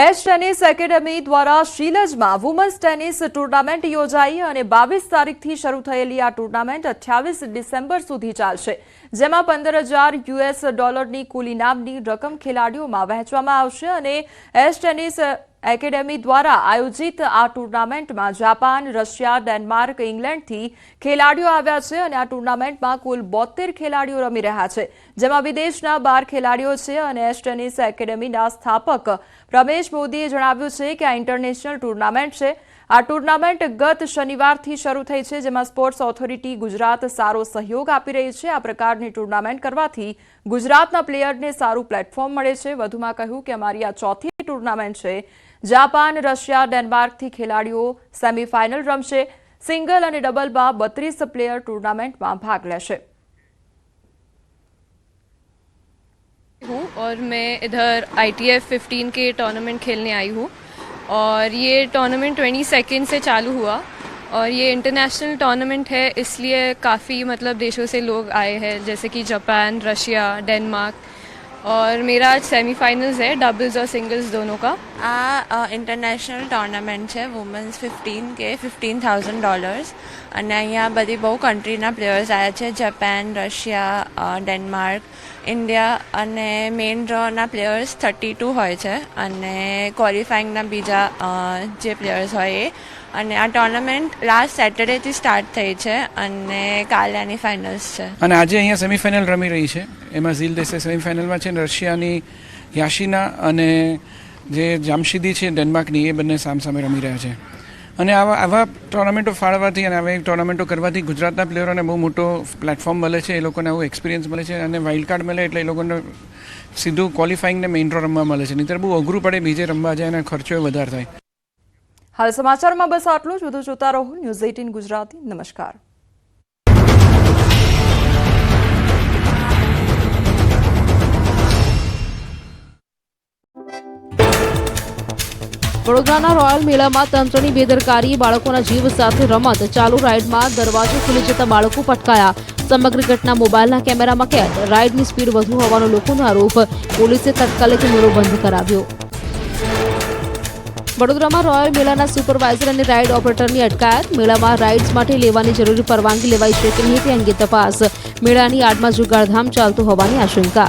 Ash tennis academy દ્વારા શીલજમાં women's tennis tournament યોજાઈ અને 22 તારીખથી શરૂ થયેલી આ ટુર્નામેન્ટ 28 ડિસેમ્બર સુધી ચાલશે, જેમાં $15,000 કુલ ઇનામની રકમ ખેલાડીઓમાં વહેંચવામાં આવશે અને એશ ટેનિસ એકેડમી દ્વારા આયોજિત આ ટુર્નામેન્ટમાં જાપાન, રશિયા, ડેનમાર્ક, ઇંગ્લેન્ડથી ખેલાડીઓ આવ્યા છે અને આ ટુર્નામેન્ટમાં કુલ 72 ખેલાડીઓ રમી રહ્યા છે, જેમાં વિદેશના 12 ખેલાડીઓ છે અને એશ ટેનિસ એકેડમીના સ્થાપક રમેશ મોદીએ જણાવ્યું છે કે આ ઇન્ટરનેશનલ ટુર્નામેન્ટ છે। આ ટુર્નામેન્ટ ગત શનિવારથી શરૂ થઈ છે, જેમાં સ્પોર્ટ્સ ઓથોરિટી ગુજરાત સારો સહયોગ આપી રહી છે। આ પ્રકારની ટુર્નામેન્ટ કરવાથી ગુજરાતના પ્લેયરને સારું પ્લેટફોર્મ મળે છે। વધુમાં કહ્યું કે અમારી આ ચોથી ટુર્નામેન્ટ છે। જાપાન, રશિયા, ડેનમાર્કથી ખેલાડીઓ સેમીફાઇનલ રમશે। સિંગલ અને ડબલમાં 32 પ્લેયર टूर्नामेंट भाग लेशे। हूँ और मैं इधर ITF 15 के टूर्नामेंट खेलने आई हूँ और ये टूर्नामेंट 22 से चालू हुआ और ये इंटरनेशनल टूर्नामेंट है, इसलिए काफ़ी मतलब देशों से लोग आए हैं, जैसे कि जापान, रशिया, डेनमार्क। और मेरा आज सेमीफाइनल्स है, डबल्स और सिंगल्स दोनों का। આ ઇન્ટરનેશનલ ટુર્નામેન્ટ છે વુમન્સ 15 કે $15,000 અને અહીંયા બધી બહુ કન્ટ્રીના પ્લેયર્સ આવ્યા છે, જાપાન, રશિયા, ડેનમાર્ક, ઇન્ડિયા અને મેઇન ડ્રોના પ્લેયર્સ 32 હોય છે અને ક્વોલિફાઈંગના બીજા જે પ્લેયર્સ હોય એ। અને આ ટુર્નામેન્ટ લાસ્ટ સેટરડેથી સ્ટાર્ટ થઈ છે અને કાલે આની ફાઇનલ્સ છે અને આજે અહીંયા સેમીફાઇનલ રમી રહી છે। એમાં ઝીલ દેસાઈ સેમીફાઇનલમાં છે, રશિયાની યાશિના અને જે જામશીદી છે ડેનમાર્કની, એ બંને સામસામે રમી રહ્યા છે। અને આવા ટુર્નામેન્ટો ફાળવાથી અને આવા ટુર્નામેન્ટો કરવાથી ગુજરાતના પ્લેયરોને બહુ મોટો પ્લેટફોર્મ મળે છે, એ લોકોને આવું એક્સપિરિયન્સ મળે છે અને વાઇલ્ડ કાર્ડ મળે એટલે એ લોકોને સીધું ક્વોલિફાઈંગને મેઇન ડ્રો રમવા મળે છે, નહીંતર બહુ અઘરું પડે બીજે રમવા જાય અને ખર્ચો વધારે થાય। હાલ સમાચારમાં બસ આટલું જ। વધુ જોતા રહો ન્યૂઝ 18 ગુજરાતી। નમસ્કાર। વડોદરાના રોયલ મેળામાં તંત્રની બેદરકારી, બાળકોના જીવ સાથે રમત। ચાલુ રાઇડમાં દરવાજો ખુલી જતા બાળકો પટકાયા। સમગ્ર ઘટના મોબાઈલના કેમેરામાં કેદ। રાઇડની સ્પીડ વધુ હોવાનો લોકોનો આરોપ। પોલીસે તાત્કાલિક મેળો બંધ કરાવ્યો। વડોદરામાં રોયલ મેળાના સુપરવાઇઝર અને રાઇડ ઓપરેટરની અટકાયત। મેળામાં રાઇડ્સ માટે લેવાની જરૂરી પરવાનગી લેવાઈ છે કે નહીં તે અંગે તપાસ। મેળાની આડમાં જુગારધામ ચાલતો હોવાની આશંકા।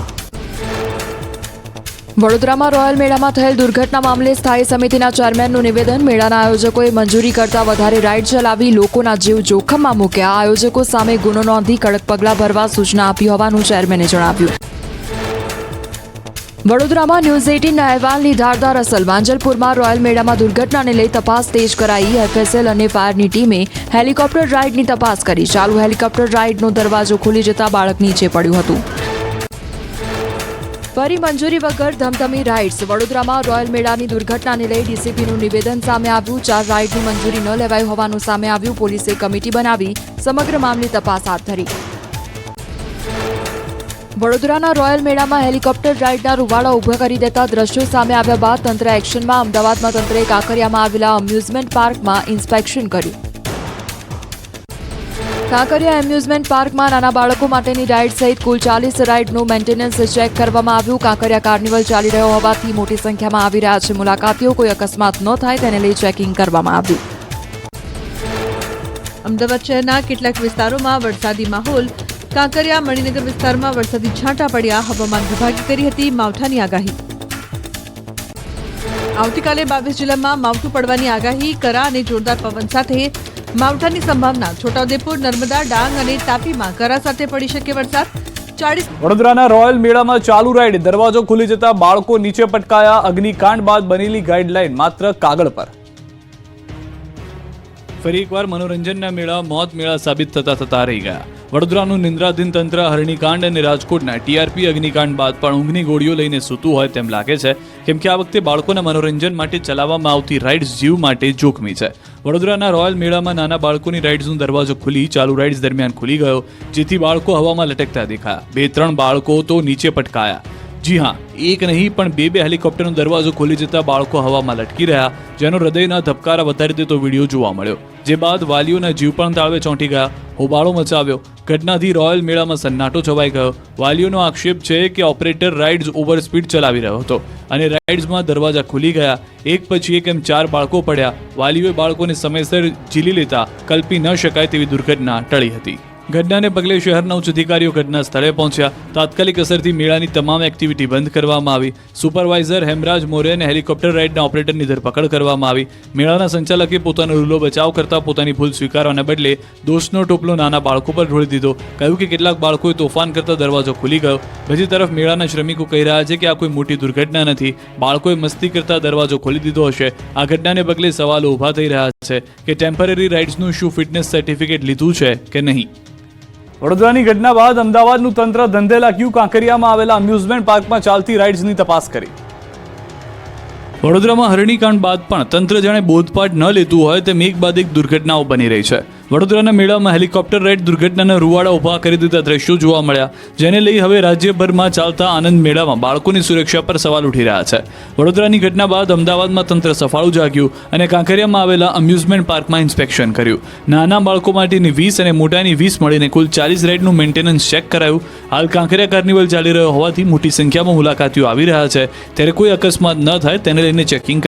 વડોદરામાં રોયલ મેળામાં થયેલ દુર્ઘટના મામલે સ્થાયી સમિતિના ચેરમેનનું નિવેદન। મેળાના આયોજકોએ મંજૂરી કરતા વધારે રાઇડ ચલાવી લોકોના જીવ જોખમમાં મૂક્યા। આયોજકો સામે ગુનો નોંધી કડક પગલાં ભરવા સૂચના આપી હોવાનું ચેરમેને જણાવ્યું। વડોદરામાં ન્યૂઝ 18ના અહેવાલની ધારદાર અસર। માંજલપુરમાં રોયલ મેળામાં દુર્ઘટનાને લઈ તપાસ તેજ કરાઈ। FSL અને ફાયરની ટીમે હેલિકોપ્ટર રાઇડની તપાસ કરી। ચાલુ હેલિકોપ્ટર રાઇડનો દરવાજો ખુલી જતા બાળક નીચે પડ્યું હતું। ફરી મંજૂરી વગર ધમધમી રાઇડ્સ। વડોદરામાં રોયલ મેળાની દુર્ઘટનાને લઈ ડીસીપીનું નિવેદન સામે આવ્યું। 4 રાઇડની મંજૂરી ન લેવાઈ હોવાનું સામે આવ્યું। પોલીસે કમિટી બનાવી સમગ્ર મામલે તપાસ હાથ ધરી। વડોદરાના રોયલ મેળામાં હેલિકોપ્ટર રાઇડના રૂવાડા ઉભા કરી દેતા દ્રશ્યો સામે આવ્યા બાદ તંત્ર એક્શનમાં। અમદાવાદમાં તંત્રએ કાંકરિયામાં આવેલા અમ્યુઝમેન્ટ પાર્કમાં ઇન્સ્પેક્શન કર્યું। કાંકરિયા એમ્યુઝમેન્ટ પાર્કમાં નાના બાળકો માટેની રાઇડ સહિત કુલ 40 રાઇડનું મેન્ટેનન્સ ચેક કરવામાં આવ્યું। કાંકરિયા કાર્નિવલ ચાલી રહ્યો હોવાથી મોટી સંખ્યામાં આવી રહ્યા છે મુલાકાતીઓ। કોઈ અકસ્માત ન થાય તેને લઈ ચેકિંગ કરવામાં આવ્યું। અમદાવાદ શહેરના કેટલાક વિસ્તારોમાં વરસાદી માહોલ। કાંકરિયા મણિનગર વિસ્તારમાં વરસાદી છાંટા પડ્યા। હવામાન વિભાગે કરી હતી માવઠાની આગાહી। આવતીકાલે 22 જિલ્લામાં માવઠું પડવાની આગાહી। કરા અને જોરદાર પવન સાથે માવઠાની સંભાવના। છોટાઉદેપુર, નર્મદા, ડાંગ અને તાપીમાં કરા સાથે પડી શકે વરસાદ। 40 વડોદરાના રોયલ મેળામાં ચાલુ રાઇડ દરવાજો ખુલી જતા બાળકો નીચે પટકાયા। અગ્નિકાંડ બાદ બનેલી ગાઈડલાઈન માત્ર કાગળ પર। ફરી એકવાર મનોરંજનના મેળા મોત મેળા સાબિત થતા રહી ગયા। વડોદરાનું નિંદ્રાધીન તંત્ર હરણીકાંડ અને રાજકોટના TRP અગ્નિકાંડ બાદ પણ ઊંઘની ગોળીઓ લઈને સૂતું હોય તેમ લાગે છે, કેમ કે આ વખતે બાળકોના મનોરંજન માટે ચલાવવામાં આવતી રાઇડ્સ જીવ માટે જોખમી છે। વડોદરાના રોયલ મેળામાં નાના બાળકોની રાઇડ્સનો દરવાજો ખુલી ચાલુ રાઇડ્સ દરમિયાન ખુલી ગયો, જેથી બાળકો હવામાં લટકતા દેખાયા। 2-3 બાળકો તો નીચે પટકાયા। જી હા, એક નહીં પણ બે હેલિકોપ્ટરનો દરવાજો ખોલી જતા બાળકો હવામાં લટકી રહ્યા, જેનો હૃદયના ધબકારા વધારી દેતો વિડીયો જોવા મળ્યો. જે બાદ વાલીઓના જીવ પણ તાળવે ચોંટી ગયા, હોબાળો મચાવ્યો. ઘટનાથી રોયલ મેળામાં સન્નાટો છવાઈ ગયો. વાલીઓનો આક્ષેપ છે કે ઓપરેટર રાઇડ્સ ઓવર સ્પીડ ચલાવી રહ્યો હતો અને રાઇડ્સમાં દરવાજા ખુલી ગયા. એક પછી એક એમ 4 બાળકો પડ્યા. વાલીઓએ બાળકોને સમયસર ઝીલી લેતા કલ્પી ન શકાય તેવી દુર્ઘટના ટળી હતી. ઘટનાને પગલે શહેરના ઉચ્ચ અધિકારીઓ ઘટના સ્થળે પહોંચ્યા. તાત્કાલિક અસરથી મેળાની તમામ એક્ટિવિટી બંધ કરવામાં આવી. સુપરવાઇઝર હેમરાજ મોરે અને હેલિકોપ્ટર રાઇડના ઓપરેટરની ધરપકડ કરવામાં આવી. મેળાના સંચાલકે પોતાનો રૂલો બચાવ કરતા પોતાની ભૂલ સ્વીકારવાના બદલે દોષનો ટોપલો નાના બાળકો પર ઢોળી દીધો. કહ્યું કે કેટલાક બાળકોએ તોફાન કરતા દરવાજો ખુલી ગયો. બીજી તરફ મેળાના શ્રમિકો કહી રહ્યા છે કે આ કોઈ મોટી દુર્ઘટના નથી, બાળકોએ મસ્તી કરતા દરવાજો ખોલી દીધો હશે. આ ઘટનાને પગલે સવાલો ઊભા થઈ રહ્યા છે કે ટેમ્પરરી રાઇડ્સનું શું ફિટનેસ સર્ટિફિકેટ લીધું છે કે નહીં. વડોદરાની ઘટના બાદ અમદાવાદનું તંત્ર ધંધે લાગ્યું. કાંકરિયામાં આવેલા અમ્યુઝમેન્ટ પાર્કમાં ચાલતી રાઇડ્સની તપાસ કરી. વડોદરામાં હરણીકાંડ બાદ પણ તંત્ર જાણે બોધપાઠ ન લેતું હોય તેમ એક બાદ એક દુર્ઘટનાઓ બની રહી છે. વડોદરાના મેળામાં હેલિકોપ્ટર રાઇડ દુર્ઘટનાના રૂવાડા ઊભા કરી દીધા દ્રશ્યો જોવા મળ્યા, જેને લઈ હવે રાજ્યભરમાં ચાલતા આનંદ મેળામાં બાળકોની સુરક્ષા પર સવાલ ઉઠી રહ્યા છે. વડોદરાની ઘટના બાદ અમદાવાદમાં તંત્ર સફાળું જાગ્યું અને કાંકરિયામાં આવેલા અમ્યુઝમેન્ટ પાર્કમાં ઇન્સ્પેક્શન કર્યું. નાના બાળકો માટેની 20 અને મોટાની 20 મળીને કુલ 40 રાઇડનું મેન્ટેનન્સ ચેક કરાયું. હાલ કાંકરિયા કાર્નિવલ ચાલી રહ્યો હોવાથી મોટી સંખ્યામાં મુલાકાતીઓ આવી રહ્યા છે, ત્યારે કોઈ અકસ્માત ન થાય તેને લઈને ચેકિંગ